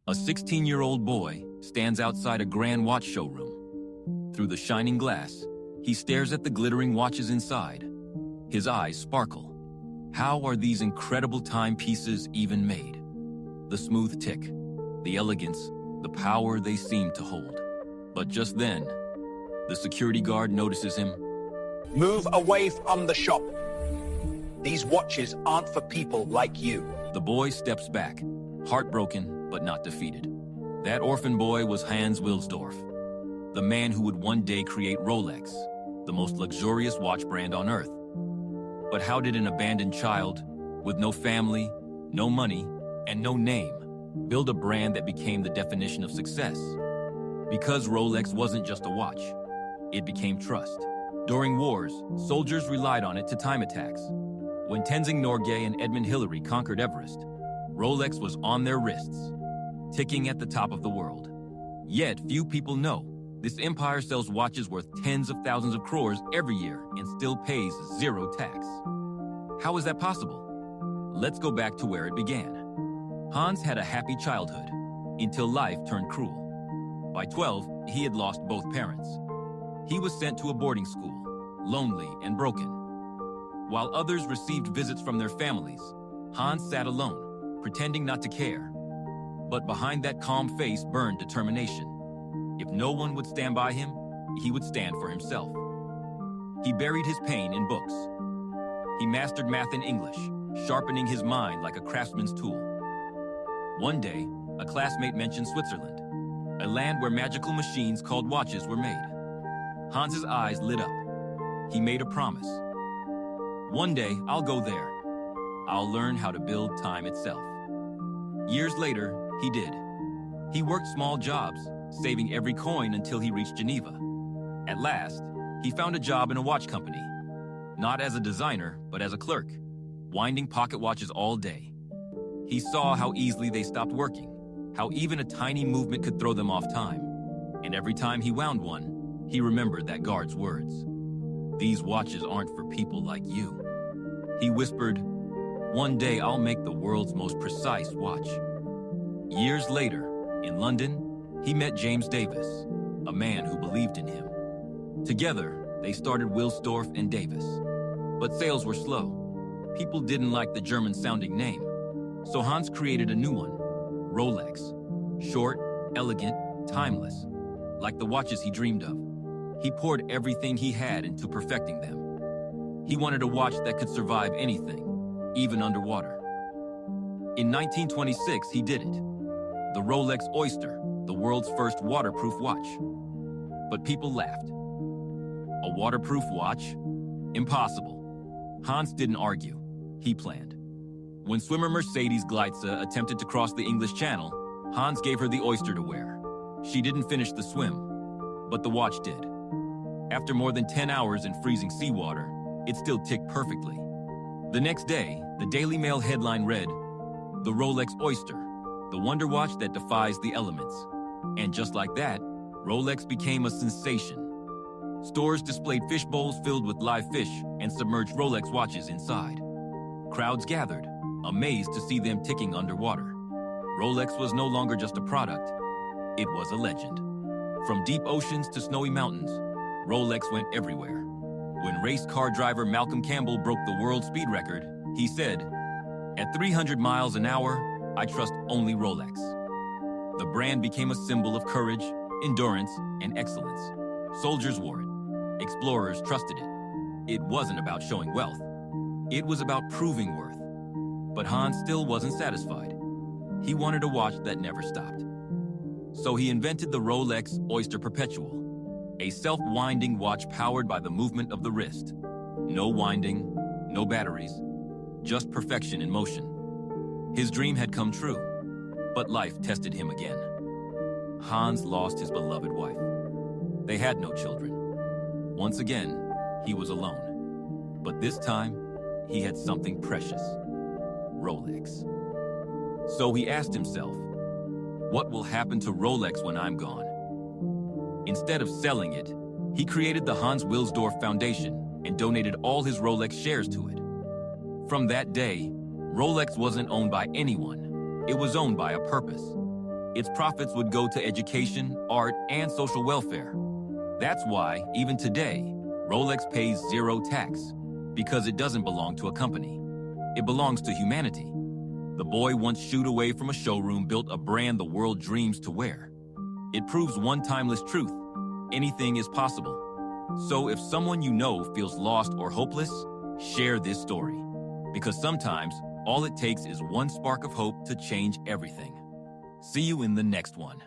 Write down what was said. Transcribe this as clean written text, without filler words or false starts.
A 16-year-old boy stands outside a grand watch showroom. Through the shining glass, he stares at the glittering watches inside. His eyes sparkle. How are these incredible timepieces even made? The smooth tick, the elegance, the power they seem to hold. But just then, the security guard notices him. Move away from the shop. These watches aren't for people like you. The boy steps back, heartbroken but not defeated. That orphan boy was Hans Wilsdorf, the man who would one day create Rolex, the most luxurious watch brand on earth. But how did an abandoned child, with no family, no money, and no name, build a brand that became the definition of success? Because Rolex wasn't just a watch, it became trust. During wars, soldiers relied on it to time attacks. When Tenzing Norgay and Edmund Hillary conquered Everest, Rolex was on their wrists, ticking at the top of the world. Yet, few people know this empire sells watches worth tens of thousands of crores every year and still pays zero tax. How is that possible? Let's go back to where it began. Hans had a happy childhood, until life turned cruel. By 12, he had lost both parents. He was sent to a boarding school, lonely and broken. While others received visits from their families, Hans sat alone, pretending not to care. But behind that calm face burned determination. If no one would stand by him, he would stand for himself. He buried his pain in books. He mastered math and English, sharpening his mind like a craftsman's tool. One day, a classmate mentioned Switzerland, a land where magical machines called watches were made. Hans's eyes lit up. He made a promise. One day, I'll go there. I'll learn how to build time itself. Years later, he did. He worked small jobs, saving every coin until he reached Geneva. At last, he found a job in a watch company. Not as a designer, but as a clerk, winding pocket watches all day. He saw how easily they stopped working, how even a tiny movement could throw them off time. And every time he wound one, he remembered that guard's words. These watches aren't for people like you. He whispered, one day I'll make the world's most precise watch. Years later, in London, he met James Davis, a man who believed in him. Together, they started Wilsdorf and Davis. But sales were slow. People didn't like the German-sounding name. So Hans created a new one, Rolex. Short, elegant, timeless, like the watches he dreamed of. He poured everything he had into perfecting them. He wanted a watch that could survive anything, even underwater. In 1926, he did it. The Rolex Oyster, the world's first waterproof watch. But people laughed. A waterproof watch? Impossible. Hans didn't argue. He planned. When swimmer Mercedes Gleitze attempted to cross the English Channel, Hans gave her the Oyster to wear. She didn't finish the swim, but the watch did. After more than 10 hours in freezing seawater, it still ticked perfectly. The next day, the Daily Mail headline read, "The Rolex Oyster, the wonder watch that defies the elements." And just like that, Rolex became a sensation. Stores displayed fish bowls filled with live fish and submerged Rolex watches inside. Crowds gathered, amazed to see them ticking underwater. Rolex was no longer just a product, it was a legend. From deep oceans to snowy mountains, Rolex went everywhere. When race car driver Malcolm Campbell broke the world speed record, he said, "At 300 miles an hour, I trust only Rolex." The brand became a symbol of courage, endurance, and excellence. Soldiers wore it. Explorers trusted it. It wasn't about showing wealth. It was about proving worth. But Hans still wasn't satisfied. He wanted a watch that never stopped. So he invented the Rolex Oyster Perpetual, a self-winding watch powered by the movement of the wrist. No winding, no batteries, just perfection in motion. His dream had come true, but life tested him again. Hans lost his beloved wife. They had no children. Once again, he was alone. But this time, he had something precious. Rolex. So he asked himself, what will happen to Rolex when I'm gone? Instead of selling it, he created the Hans Wilsdorf Foundation and donated all his Rolex shares to it. From that day, Rolex wasn't owned by anyone. It was owned by a purpose. its profits would go to education, art, and social welfare. That's why, even today, Rolex pays zero tax, because it doesn't belong to a company. It belongs to humanity. The boy once shooed away from a showroom built a brand the world dreams to wear. It proves one timeless truth: anything is possible. So if someone you know feels lost or hopeless, share this story. Because sometimes, all it takes is one spark of hope to change everything. See you in the next one.